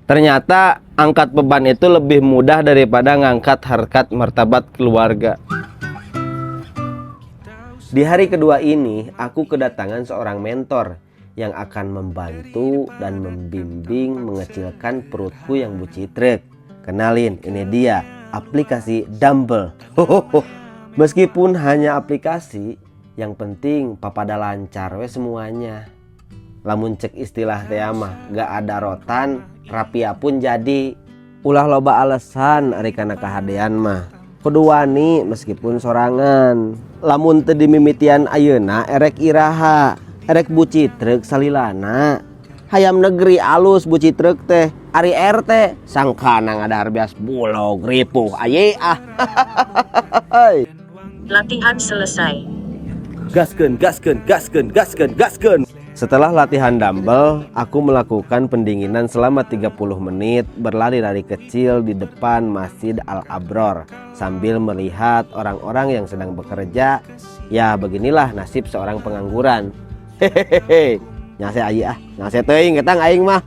Ternyata angkat beban itu lebih mudah daripada ngangkat harkat martabat keluarga. Di hari kedua ini, aku kedatangan seorang mentor yang akan membantu dan membimbing mengecilkan perutku yang bucitrek. Kenalin, ini dia, aplikasi Dumbbell. Meskipun hanya aplikasi, yang penting papada lancar we semuanya. Lamun cek istilah teh mah, gak ada rotan, rapia pun jadi. Ulah loba alasan ari kana kahadean mah. Kudu wani meskipun sorangan. Lamun teu dimimitian ayeuna erek iraha, erek bucitrek salilana. Hayam negeri alus bucitrek teh, ari RT sangkana ngadahar beas bulog ripuh aye ah. Latihan selesai. Gaskeun, gaskeun, gaskeun, gaskeun, gaskeun. Setelah latihan dumbbell, aku melakukan pendinginan selama 30 menit berlari-lari kecil di depan Masjid Al-Abror sambil melihat orang-orang yang sedang bekerja. Ya beginilah nasib seorang pengangguran. Hehehe. Nyase ayi ah, nyase teuing ketang aing mah.